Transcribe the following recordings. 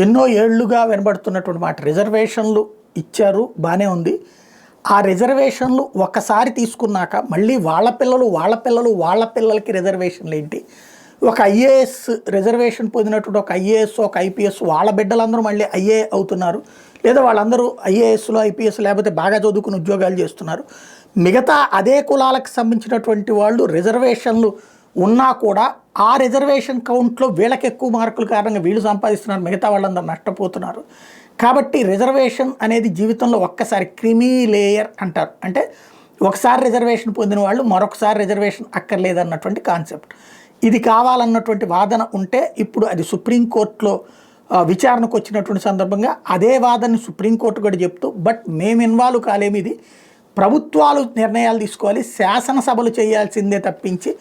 ఎన్నో ఏళ్లుగా వినబడుతున్నటువంటి మాట. రిజర్వేషన్లు ఇచ్చారు, బాగానే ఉంది. ఆ రిజర్వేషన్లు ఒక్కసారి తీసుకున్నాక మళ్ళీ వాళ్ళ పిల్లలకి రిజర్వేషన్లు ఏంటి? ఒక ఐఏఎస్ రిజర్వేషన్ పొందినటువంటి ఒక ఐఏఎస్, ఒక ఐపీఎస్ వాళ్ళ బిడ్డలందరూ మళ్ళీ ఐఏ అవుతున్నారు, లేదా వాళ్ళందరూ ఐఏఎస్లు, ఐపీఎస్ లేకపోతే బాగా చదువుకుని ఉద్యోగాలు చేస్తున్నారు. మిగతా అదే కులాలకు సంబంధించినటువంటి వాళ్ళు రిజర్వేషన్లు ఉన్నా కూడా ఆ రిజర్వేషన్ కౌంట్లో వీళ్ళకి ఎక్కువ మార్కుల కారణంగా వీళ్ళు సంపాదిస్తున్నారు, మిగతా వాళ్ళందరూ నష్టపోతున్నారు. కాబట్టి రిజర్వేషన్ అనేది జీవితంలో ఒక్కసారి క్రిమీ లేయర్ అంటారు. అంటే ఒకసారి రిజర్వేషన్ పొందిన వాళ్ళు మరొకసారి రిజర్వేషన్ అక్కర్లేదన్నటువంటి కాన్సెప్ట్. ఇది కావాలన్నటువంటి వాదన ఉంటే ఇప్పుడు అది సుప్రీంకోర్టులో విచారణకు వచ్చినటువంటి సందర్భంగా అదే వాదనని సుప్రీంకోర్టు కూడా చెప్తూ, బట్ మేము ఇన్వాల్వ్ కాలేమి, ఇది ప్రభుత్వాలు నిర్ణయాలు తీసుకోవాలి, శాసనసభలు చేయాల్సిందే తప్పించి,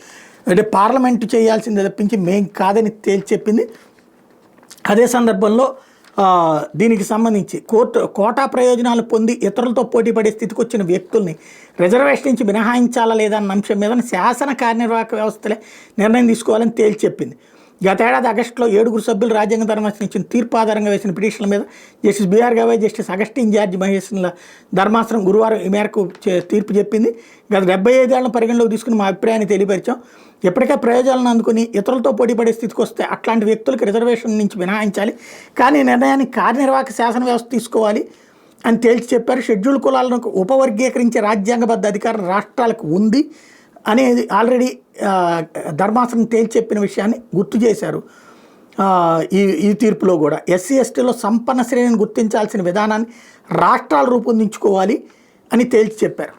అంటే పార్లమెంటు చేయాల్సిందే తప్పించి మేం కాదని తేల్చి చెప్పింది. అదే సందర్భంలో దీనికి సంబంధించి కోటా ప్రయోజనాలు పొంది ఇతరులతో పోటీపడే స్థితికి వచ్చిన వ్యక్తుల్ని రిజర్వేషన్ నుంచి మినహాయించాలా లేదా అన్న అంశం మీద శాసన కార్యనిర్వాహక వ్యవస్థలే నిర్ణయం తీసుకోవాలని తేల్చి చెప్పింది. గతేడాది ఆగస్టులో 7 సభ్యులు రాజ్యాంగ ధర్మాసనం ఇచ్చిన తీర్పు ఆధారంగా వేసిన పిటిషన్ల మీద justice B R, justice Augustine George మహేష్ల ధర్మాసనం గురువారం ఈ మేరకు తీర్పు చెప్పింది. గత 75 ఏళ్లను పరిగణలోకి తీసుకుని మా అభిప్రాయాన్ని తెలియపరిచాం. ఎప్పటికే ప్రయోజనాలను అందుకుని ఇతరులతో పోటీపడే స్థితికి వస్తే అట్లాంటి వ్యక్తులకు రిజర్వేషన్ నుంచి మినహాయించాలి, కానీ నిర్ణయాన్ని కార్యనిర్వాహక శాసన వ్యవస్థ తీసుకోవాలి అని తేల్చి చెప్పారు. షెడ్యూల్ కులాలను ఉపవర్గీకరించే రాజ్యాంగబద్ధ అధికారం రాష్ట్రాలకు ఉంది అనేది ఆల్రెడీ ధర్మాసనం తేల్చి చెప్పిన విషయాన్ని గుర్తు చేశారు. ఈ తీర్పులో కూడా ఎస్సీ ఎస్టీలో సంపన్న శ్రేణిని గుర్తించాల్సిన విధానాన్ని రాష్ట్రాలు రూపొందించుకోవాలి అని తేల్చి చెప్పారు.